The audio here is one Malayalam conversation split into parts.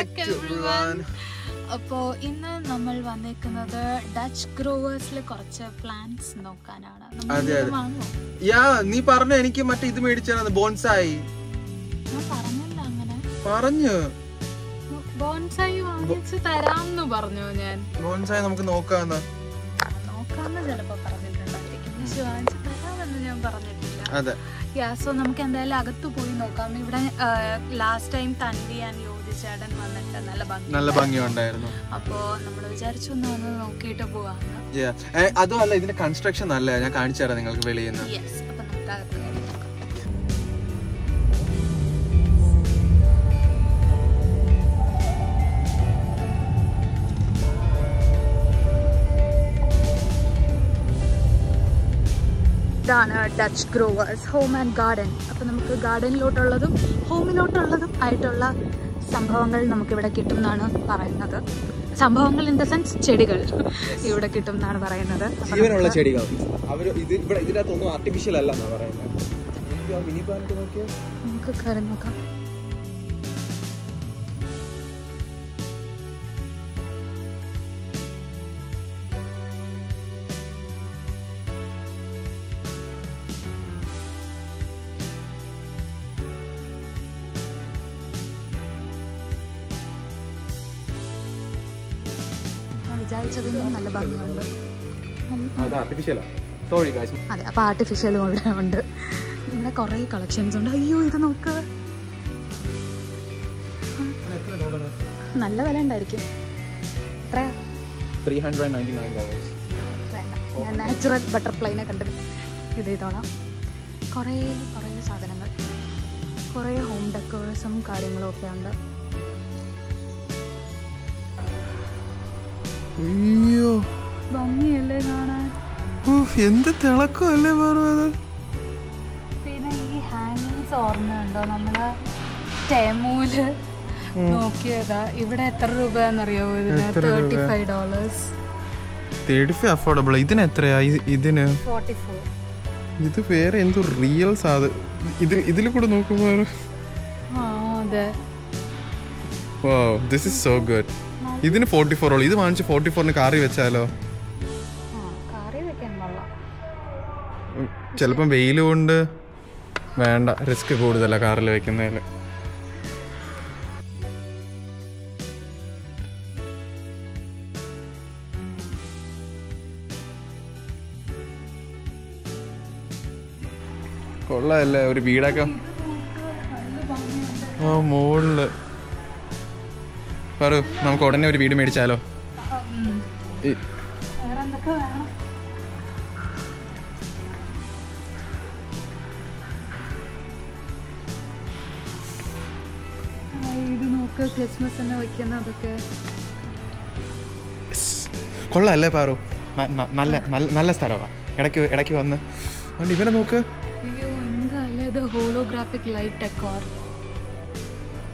back everyone. അപ്പോൾ ഇന്ന് നമ്മൾ വന്നിരിക്കുന്നത് ഡച്ച് ഗ്രോവേഴ്സിൽ കുറച്ച് പ്ലാന്റ്സ് നോക്കാനാണ്. നീ പറഞ്ഞ എനിക്ക് മറ്റേ ഇത് മേടിച്ചാണ് ബോൺസായി. ഞാൻ പറഞ്ഞില്ല അങ്ങനെ. പറഞ്ഞു ബോൺസായി വാങ്ങിച്ച് തരാമെന്ന് പറഞ്ഞു. ഞാൻ ബോൺസായി നമുക്ക് നോക്കാന്ന് ചിലപ്പോ പറഞ്ഞിട്ടുണ്ടായിരിക്കും. പക്ഷെ വാങ്ങിച്ച് തരാമെന്ന് ഞാൻ പറഞ്ഞിട്ടില്ല. അതെ. സോ നമുക്ക് എന്തായാലും അകത്ത് പോയി നോക്കാം. ഇവിടെ ലാസ്റ്റ് ടൈം തൻവി ആൻഡ് ചേട്ടൻ വന്നിട്ട് നല്ല ഭംഗിയുണ്ടായിരുന്നു. അപ്പോ നമ്മൾ വിചാരിച്ചു ഒന്ന് നോക്കിയിട്ട് പോവാന്ന്. അതുമല്ല ഇതിന്റെ കൺസ്ട്രക്ഷൻ നല്ല, ഞാൻ കാണിച്ചു തരാം നിങ്ങൾക്ക് വെളിയിൽ നിന്ന്. അപ്പൊ നമുക്ക് അകത്ത് ഇതാണ് Dutch growers home and garden. അപ്പൊ നമുക്ക് ഗാർഡനിലോട്ടുള്ളതും ഹോമിലോട്ടുള്ളതും ആയിട്ടുള്ള സംഭവങ്ങൾ നമുക്കിവിടെ കിട്ടും എന്നാണ് പറയുന്നത്. സംഭവങ്ങൾ ഇൻ ദ സെൻസ് ചെടികൾ ഇവിടെ കിട്ടും എന്നാണ് പറയുന്നത്. ജീവനുള്ള ചെടികൾ. ഇതിനകത്തൊന്നും ആർട്ടിഫിഷ്യൽ അല്ല എന്നാണ് പറയുന്നത്. നമുക്ക് കയറി നോക്കാം. നല്ല ഭംഗിയുണ്ട്. അതെ, അപ്പൊ ആർട്ടിഫിഷ്യലും ഇവിടെ ഉണ്ട്. ഇവിടെ കുറെ കളക്ഷൻസ് ഉണ്ട്. അയ്യോ ഇത് നോക്ക്, നല്ല വില ഉണ്ടായിരിക്കും. എത്രയാ? $399. ഞാൻ നാച്ചുറൽ ബട്ടർഫ്ലൈനെ കണ്ടത്. ഇത് ഇതോളാം. കുറേ സാധനങ്ങൾ, കുറേ ഹോം ഡെക്കോറേഴ്സും കാര്യങ്ങളും ഒക്കെ ഉണ്ട്. അയ്യോ ഭംഗിയല്ലേ കാണാൻ. എന്ത് തിളക്കമല്ലേ പറഞ്ഞത്. പിന്നെ ഈ ഹാങ്ങിങ്സ് ഓർമ്മയുണ്ടോ? നമ്മള് ടെമൂല് നോക്കിയതാ. ഇവിടെ എത്ര രൂപയെന്നറിയോ? ഇതിന് $35. 35 അഫോർഡബിൾ. ഇതിന് എത്രയാ? ഇതിന് 44. ഇത് വേറെ എന്തോ റിയൽ സാധനം. ഇതിൽ കൂടെ നോക്കുമ്പോ അതെ. Wow, this is so good. ഇതിന് 44. ഇത് വാങ്ങിച്ച് 44 കാറി വെച്ചാലോ? ചിലപ്പം വെയിൽ കൊണ്ട് വേണ്ട, റിസ്ക് കൂടുതലാ കാറിൽ വെക്കുന്നതില്. കൊള്ളാല്ലേ ഒരു വീടൊക്കെ. മോളില് പറ, നമുക്ക് ഉടനെ ഒരു വീട് മേടിച്ചാലോ? കൊള്ളാല്ലേ പാറു? നല്ല സ്ഥലമാണ്. ഇടയ്ക്ക് വന്ന് ഇവിടെ നോക്ക്.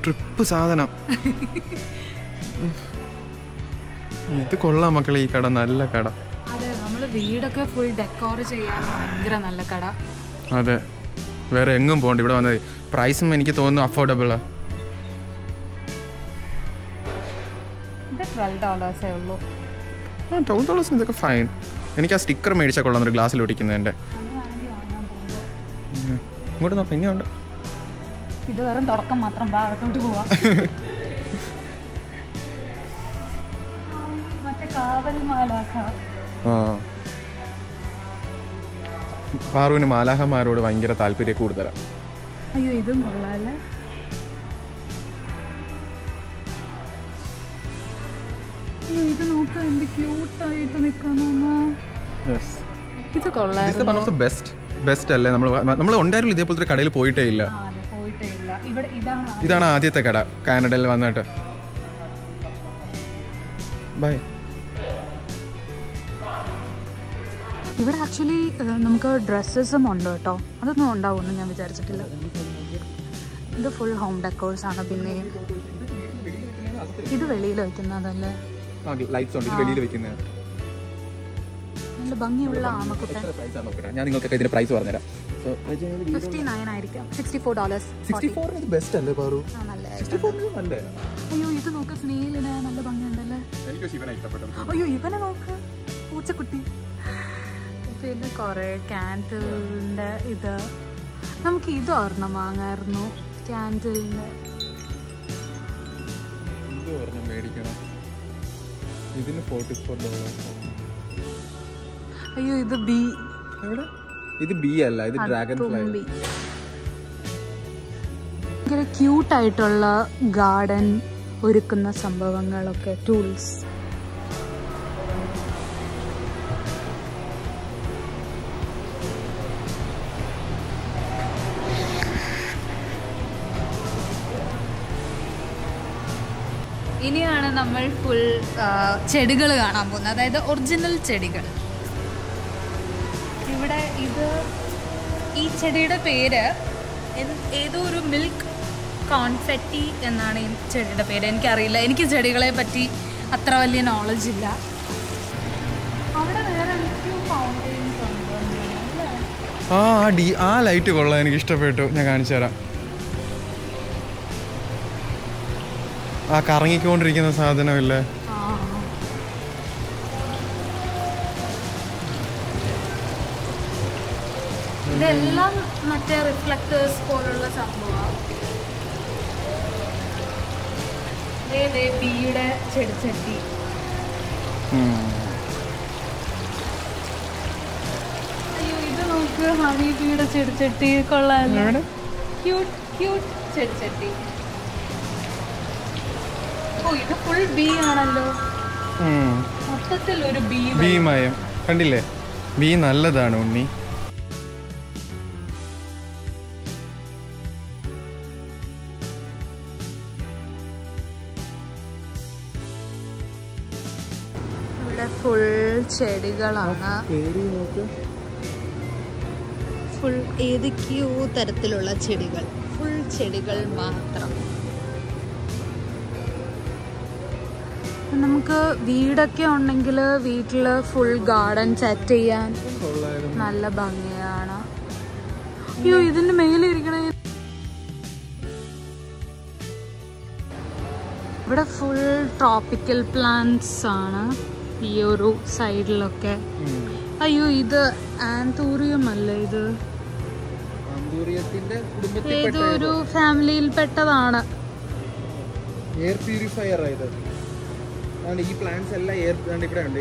ട്രിപ്പ് സാധനം. ഇത് കൊള്ളാം മക്കളെ, ഈ കട നല്ല കട. വീടൊക്കെ ഫുൾ ഡെക്കോർ ചെയ്യാൻ ഭയങ്കര നല്ല കട. അതെ, വേറെ എങ്ങും പോകണ്ട, ഇവിടെ വന്നത്. പ്രൈസും എനിക്ക് തോന്നുന്നു അഫോർഡബിളാ. $12 ഇതൊക്കെ ഫൈൻ. എനിക്ക് ആ സ്റ്റിക്കർ മേടിച്ചാൽ കൊള്ളാം, ഒരു ഗ്ലാസ്സിൽ ഒട്ടിക്കുന്നതിൻ്റെ. ഇങ്ങോട്ട് നോക്കാം, ഇനിയുണ്ട്. ഇത് വെറും തുടക്കം മാത്രം. ഭാഗത്തോട്ട് പോവാം. പാറുവിന് മാലാഹമാരോട് ഭയങ്കര താല്പര്യം കൂടുതലാണ്. അയ്യോ ഇതും കൊള്ളാല്ലേ. ഇത് നോക്കാം, എന്ത് ക്യൂട്ടായിട്ട് നിൽക്കുന്നു. ഇത് കൊള്ളാം. ബെസ്റ്റ് അല്ലേ? നമ്മൾ ഉണ്ടായിരുന്നു ഇതേപോലത്തെ കടയിൽ പോയിട്ടേ ഇല്ല. ഇതാണ് ആദ്യത്തെ കട കാനഡയിൽ വന്നിട്ട്. ബൈ. ഇവിടെ ആക്ച്വലി നമുക്ക് ഡ്രസ്സസും ഉണ്ട് കേട്ടോ. അതൊന്നും ഉണ്ടാവുമെന്ന് ഞാൻ വിചാരിച്ചിട്ടില്ല. ഇത് ഫുൾ ഹോം ഡെക്കോർസ് ആണ്. പിന്നെ ഇത് വെളിയിൽ വെക്കുന്നതല്ലേ? നല്ല ഭംഗിയുള്ള ആമക്കുട്ടൻ. ഞാൻ നിങ്ങൾക്ക് ഇതിന്റെ പ്രൈസ് പറഞ്ഞുതരാം. $59 ആയിരിക്കും. $64. 64 ബെസ്റ്റ് അല്ലേ പാറു? അയ്യോ ഇത് നോക്ക്, സ്നേഹിലിന് നല്ല ഭംഗിയുണ്ടല്ലേ. അയ്യോ ഇവനെ നോക്ക്, പൂച്ചക്കുട്ടി. പിന്നെ കൊറേ ക്യാൻഡിലിന്റെ ഇത്, നമുക്ക് ഇത് ഒരെണ്ണം വാങ്ങായിരുന്നു. ക്യാൻഡിലിന്റെ മേടിക്കണം. ഇതിന് $44. അയ്യോ ഇത് ബി. ഇത് ബി അല്ല, ഇത് ഡ്രാഗൺ ഫ്ലൈ. ഭയങ്കര ക്യൂട്ടായിട്ടുള്ള ഗാർഡൻ ഒരുക്കുന്ന സംഭവങ്ങളൊക്കെ, ടൂൾസ്. ഇനിയാണ് നമ്മൾ ഫുൾ ചെടികൾ കാണാൻ പോകുന്നത്, അതായത് ഒറിജിനൽ ചെടികൾ. ഇവിടെ ഈ ചെടിയുടെ പേര് ഏതോ ഒരു മിൽക്ക് കോൺഫെറ്റി എന്നാണ് ഈ ചെടിയുടെ പേര്. എനിക്കറിയില്ല, എനിക്ക് ചെടികളെ പറ്റി അത്ര വലിയ നോളജ് ഇല്ല. അവിടെ വേറെ ഫൗണ്ടെയിൻസ് ഉണ്ട്. ആ ലൈറ്റ് കൊള്ളാം, എനിക്ക് ഇഷ്ടപ്പെട്ടു. ഞാൻ കാണിച്ചു തരാം. ആ കറങ്ങിക്കൊണ്ടിരിക്കുന്ന സാധനമില്ലേ, ഇതെല്ലാം മറ്റേ റിഫ്ലക്ടേഴ്സ് പോലുള്ള സംഭവമാണ്. ബിയുടെ ചെടിച്ചട്ടി. അയ്യോ ഇത് നോക്ക്, ഹണി ബിയുടെ ചെടിച്ചട്ടി കൊള്ളാമല്ലോ. ക്യൂട്ട് ക്യൂട്ട് ചെടിച്ചട്ടി. ഓ ഇത് ഫുൾ ബി ആണല്ലോ, മൊത്തത്തിൽ ഒരു ബി മയം. കണ്ടില്ലേ, ബി നല്ലതാണ് ഉണ്ണി. ഇവിടെ ഫുൾ ചെടികളാണ്. ഫുൾ ഏതൊക്കെയോ തരത്തിലുള്ള ചെടികൾ, ഫുൾ ചെടികൾ മാത്രം. നമുക്ക് വീടൊക്കെ ഉണ്ടെങ്കിൽ വീട്ടിൽ ഫുൾ ഗാർഡൻ സെറ്റ് ചെയ്യാൻ നല്ല ഭംഗിയാണ്. അയ്യോ ഇതിന്റെ മേലെ ഇരിക്കണ, ഇവിടെ ഫുൾ ട്രോപ്പിക്കൽ പ്ലാന്റ്സ് ആണ് ഈ ഒരു സൈഡിലൊക്കെ. അയ്യോ ഇത് ആന്തൂറിയം അല്ലേ, ഇത് ഏതോ ഒരു ഫാമിലിയിൽ പെട്ടതാണ്. എയർ പ്യൂരിഫയർ ആയത്. ഈ പ്ലാന്റ്സ് എല്ലാം ഇവിടെ ഉണ്ട്.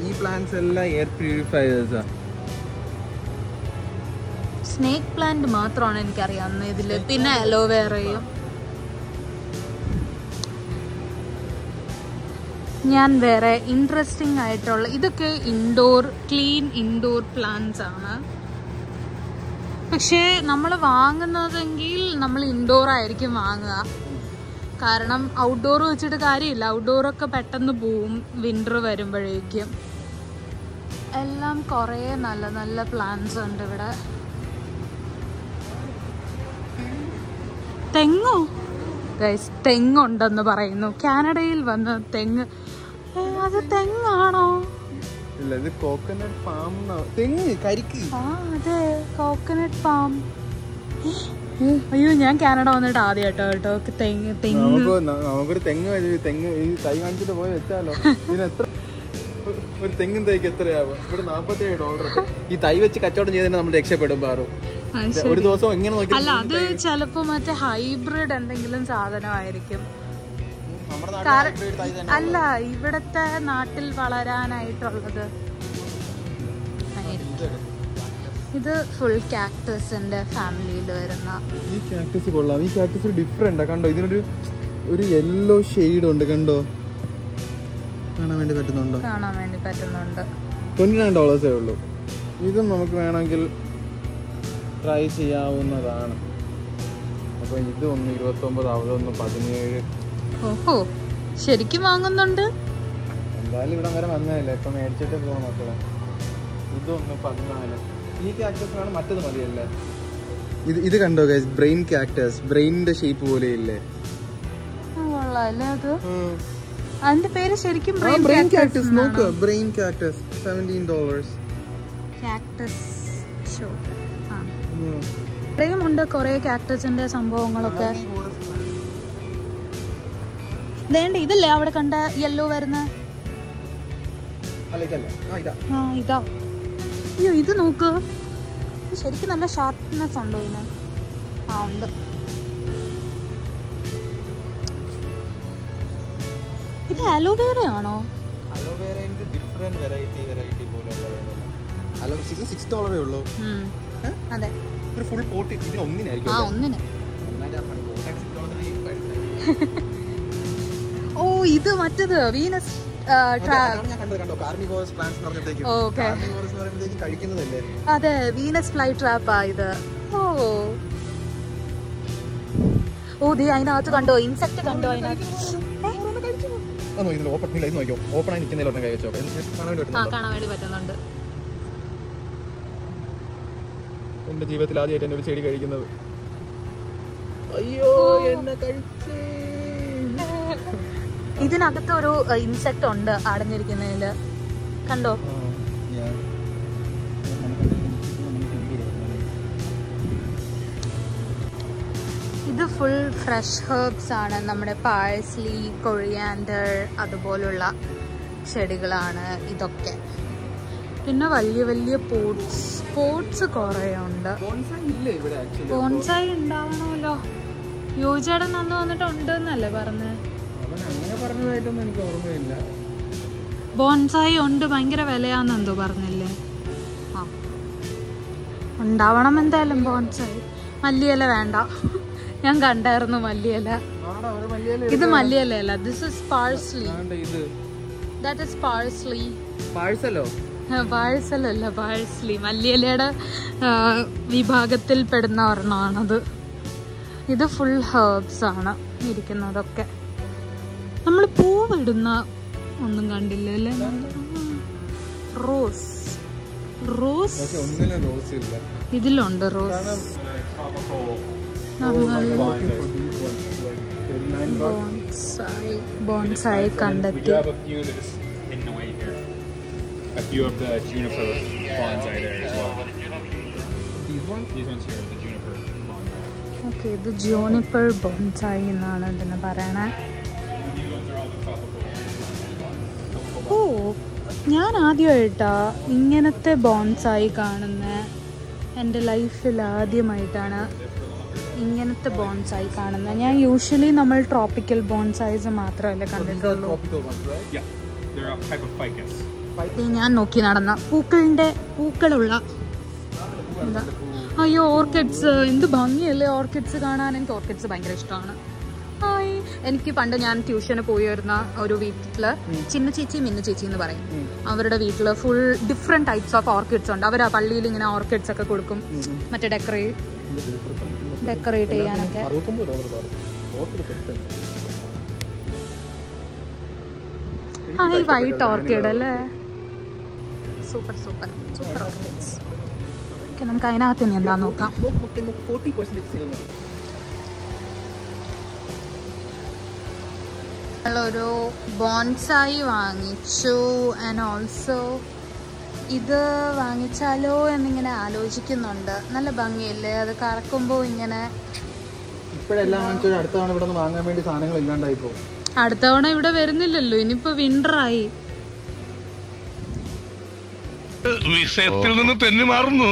ഈ പ്ലാന്റ്സ് എല്ലാം എയർ പ്യൂരിഫയേഴ്സാ. സ്നേക്ക് പ്ലാന്റ് മാത്രമാണ് എനിക്കറിയാവുന്നത് ഇതില്, പിന്നെ അലോവേറയും. ഞാൻ വേറെ ഇൻട്രസ്റ്റിംഗ് ആയിട്ടുള്ള ഇതൊക്കെ ക്ലീൻ ഇൻഡോർ പ്ലാന്റ്സ് ആണ്. പക്ഷേ നമ്മൾ വാങ്ങുന്നതെങ്കിൽ നമ്മൾ ഇൻഡോർ ആയിരിക്കും വാങ്ങുക. കാരണം ഔട്ട്ഡോർ വെച്ചിട്ട് കാര്യമില്ല, ഔട്ട്ഡോറൊക്കെ പെട്ടെന്ന് പോവും വിൻ്റർ വരുമ്പോഴേക്കും. എല്ലാം കുറേ നല്ല നല്ല പ്ലാന്റ്സ് ഉണ്ട് ഇവിടെ. തെങ്ങോ ഗൈസ്, തെങ്ങുണ്ടെന്ന് പറയുന്നു. കാനഡയിൽ വന്ന തെങ്ങ്. അത് തെങ്ങാണോ? Coconut palm. തെങ്ങ് കരിക്ക്. അതെ, കോക്കനട്ട് പാം. അയ്യോ ഞാൻ കാനഡ വന്നിട്ട് ആദ്യമായിട്ടോ കേട്ടോ നമുക്കൊരു തെങ്ങ് ഈ തൈ കാണിച്ചിട്ട് പോയി വെച്ചാലോ. ഇതിനെത്ര ഒരു തെങ്ങിൻ തൈക്ക് എത്രയാവും? ഇവിടെ $47. ഈ തൈ വെച്ച് കച്ചവടം ചെയ്തതിന് നമ്മൾ രക്ഷപ്പെടും പാറു. ഒരു ദിവസം എങ്ങനെ നോക്കി. അല്ല അത് ചിലപ്പോ മറ്റേ ഹൈബ്രിഡ് എന്തെങ്കിലും സാധനമായിരിക്കും. അല്ല ഇവിടത്തെ നാട്ടിൽ വളരാനായിട്ടുള്ളത്. ഇത് ഫുൾ കാക്ടസിന്റെ ഫാമിലിയിൽ വരുന്ന. ഈ കാക്ടസ് കൊള്ളാം. ഈ കാക്ടസ് ഡിഫറെന്റ് കണ്ടോ, ഇതിനൊരു യെല്ലോ ഷെയ്ഡ് ഉണ്ട് കണ്ടോ, കാണാൻ വേണ്ടി പറ്റുന്നുണ്ട്. $29 ഉള്ളൂ. ഇതും നമുക്ക് വേണമെങ്കിൽ ട്രൈ ചെയ്യാവുന്നതാണ്. അപ്പൊ ഇത് ഒന്ന് 29, അതൊന്ന് 17. ഓഹോ ശരിക്കും വാങ്ങുന്നുണ്ട്. എന്തായാലും ഇവിടെ വരെ വന്നതല്ലേ, ഇപ്പൊ മേടിച്ചിട്ട് പോകാം മക്കളെ. ഇതൊന്ന് 14. ഈ കാക്ടസ് ആണ്, മറ്റത് മതിയല്ലേ. ഇത് കണ്ടോ ഗൈസ്, ബ്രെയിൻ കാക്ടസ്. ബ്രെയിനിന്റെ ഷേപ്പ് പോലെ ഇല്ലേ. അതിന്റെ പേര് ശരിക്കും ബ്രെയിൻ കാക്ടസ്. നോക്ക്, ബ്രെയിൻ കാക്ടസ് $17. Cactus show. ഇത്രയും ഉണ്ട് കുറെ കാക്ടസിന്റെ സംഭവങ്ങളൊക്കെ. വേണ്ട, ഇതല്ലേ അവിടെ കണ്ട യെല്ലോ വരുന്ന? ഇതാ. അയ്യോ, ഇത് നോക്ക്, ശരിക്കും നല്ല ഷാർപ്നെസ് ഉണ്ടോ ഇതിന്? ഉണ്ട്. ഇത് അലോവേറ ആണോ? $6 ഉള്ളൂ. അതെ, ഒരു ഫുൾ പോട്ട് ഇതിന് ഒന്നിനായിരിക്കും. ഒന്നിന്. ഓ, ഇത് മറ്റേത് വീനസ് അതെ, വീനസ് ഫ്ലൈ ട്രാപ്പാ ഇത്. ഓ ദേ അതിനകത്ത് കണ്ടോ, ഇൻസെക്ട് കണ്ടോ അതിനകത്ത്? കാണാൻ വേണ്ടി പറ്റുന്നുണ്ട്. എന്റെ ജീവിതത്തിൽ ആദ്യമായിട്ട് എന്നെ ഒരു ചെടി കഴിക്കുന്നത്. അയ്യോ, എന്നെ കഴിച്ചേ. ഇതിനകത്ത് ഒരു ഇൻസെക്ട് ഉണ്ട് അടഞ്ഞിരിക്കുന്നതില്, കണ്ടോ? ഇത് ഫുൾ ഫ്രഷ് ഹെർബ്സ് ആണ്. നമ്മുടെ പാഴ്സ്ലി, കൊറിയാൻഡർ അതുപോലുള്ള ചെടികളാണ് ഇതൊക്കെ. പിന്നെ വലിയ വലിയ പോട്ട്സ് കുറേ ഉണ്ട്. ബോൺസായി ഉണ്ടാവണമല്ലോ. യുവചേട്ടൻ അന്ന് വന്നിട്ട് ഉണ്ടെന്നല്ലേ പറഞ്ഞത്? എനിക്ക് ഓർമ്മയില്ല. ബോൺസായി ഉണ്ട്, ഭയങ്കര വിലയാന്നെന്തോ പറഞ്ഞല്ലേ? ഉണ്ടാവണം എന്തായാലും ബോൺസായി. മല്ലിയില വേണ്ട, ഞാൻ കണ്ടായിരുന്നു മല്ലിയില. ഇത് മല്ലിയിലല്ല, this is parsley. That is parsley. പാഴ്സലല്ല, പാഴ്സ്ലി. മല്ലിയിലയുടെ വിഭാഗത്തിൽ പെടുന്ന ഒരെണ്ണമാണത്. ഇത് ഫുൾ ഹെർബ്സ് ആണ് ഇരിക്കുന്നതൊക്കെ. നമ്മൾ പൂവിടുന്ന ഒന്നും കണ്ടില്ലല്ലേ? റോസ് ഇതിലുണ്ട് റോസ്. ബോൺസായി കണ്ടെത്തി. A few of the juniper bonsai there as well. These ones here, the juniper bonsai. Okay, ഇത് ജൂനിപ്പർ ബോൺസായി എന്നാണ് ഇതിന് പറയണേ. ഓ, ഞാൻ ആദ്യമായിട്ടാ ഇങ്ങനത്തെ ബോൺസായി കാണുന്നത്. എൻ്റെ ലൈഫിൽ ആദ്യമായിട്ടാണ് ഇങ്ങനത്തെ ബോൺസായി കാണുന്നത്. ഞാൻ യൂഷ്വലി നമ്മൾ ട്രോപ്പിക്കൽ ബോൺസായിസ് മാത്രമല്ലേ കണ്ടിട്ടുള്ളൂ. ഞാൻ നോക്കി നടന്ന പൂക്കളുള്ള എന്താ, അയ്യോ ഓർക്കിഡ്സ്. എന്ത് ഭംഗിയല്ലേ ഓർക്കിഡ്സ് കാണാൻ. എനിക്ക് ഓർക്കിഡ്സ് ഭയങ്കര ഇഷ്ടമാണ്. എനിക്ക് പണ്ട് ഞാൻ ട്യൂഷന് പോയി വരുന്ന ഒരു വീട്ടില് ചിന്നു ചേച്ചി മിന്നു ചേച്ചി എന്ന് പറയും. അവരുടെ വീട്ടില് full different types of orchids ഉണ്ട്. അവർ ആ പള്ളിയിൽ ഇങ്ങനെ ഓർക്കിഡ്സ് ഒക്കെ കൊടുക്കും, മറ്റേ ഡെക്കറേറ്റ് ചെയ്യാനൊക്കെ. ഈ വൈറ്റ് ഓർക്കിഡ് അല്ലേ, super super super orchids. Okay, നമുക്ക് അതിനകത്ത് ഇനി എന്താ നോക്കാം. ഒരു ബോൺസായി വാങ്ങിച്ചു. ആൻഡ് ഓൾസോ ഇത് വാങ്ങിച്ചാലോ എന്നിങ്ങനെ ആലോചിക്കുന്നുണ്ട്. നല്ല ഭംഗിയല്ലേ അത് കറക്കുമ്പോൾ ഇങ്ങനെ. അടുത്ത തവണ ഇവിടെ വാങ്ങാൻ വേണ്ടി സാധനങ്ങൾ ഇല്ലാണ്ടായി പോകും. അടുത്ത തവണ ഇവിടെ വരുന്നില്ലല്ലോ, ഇനിയിപ്പോ വിന്ററായി. വിഷയത്തിൽ നിന്ന് തെന്നി മാറുന്നു.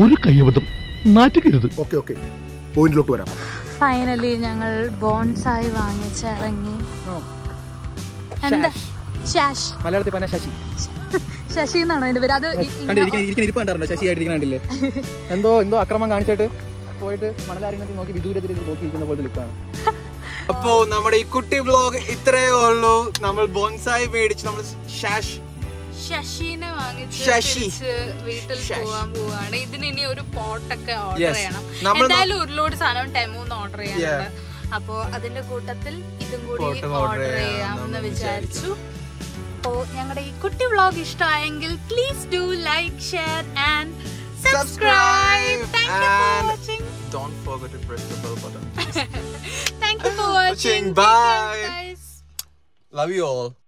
ഒരു കയ്യബദ്ധം നാറ്റുകരുത്. ഓക്കെ, പോയിന്റിലോട്ട് വരാം. ഫൈനലി ഞങ്ങൾ ബോൺസായി വാങ്ങിച്ചിറങ്ങി. എന്താ ശാഷ്? മലയാളത്തിൽ പറഞ്ഞ ശശി. ശശി എന്നാണോ അതിന്റെ പേര്? അത് ഇരിപ്പ് കണ്ടായിരുന്നോ? ശശി ആയിട്ടിരിക്കണില്ലേ? എന്തോ അക്രമം കാണിച്ചിട്ട് പോയിട്ട് മണലാരിങ്ങത്തിൽ നോക്കി വിദൂരത്തിൽ നോക്കിയിരിക്കുന്ന പോലെ നിൽക്കാണ്. അപ്പോ നമ്മുടെ ഈ കുട്ടി വ്ലോഗ് ഇത്രയേ ഉള്ളൂ. നമ്മൾ ബോൺസായി മേടിച്ച് നമ്മൾ ശശിനെ വാങ്ങിച്ച് വീട്ടിൽ പോവാൻ പോവാണ്. ഇതിന് ഇനി ഒരു പോട്ടൊക്കെ ഓർഡർ ചെയ്യണം. എന്തായാലും ഒരു ലോഡ് സാധനം ടെമൂന്ന് ഓർഡർ ചെയ്യാനുണ്ട്. അപ്പോ അതിന്റെ കൂട്ടത്തിൽ ഇതും കൂടി ഓർഡർ ചെയ്യാമെന്ന് വിചാരിച്ചു. അപ്പോ ഞങ്ങളുടെ ഈ കുട്ടി വ്ലോഗ് ഇഷ്ടമായെങ്കിൽ please do like, share and subscribe. Thank you for watching. Don't forget to press the bell button. Thank you for watching. Bye. guys. Love you all.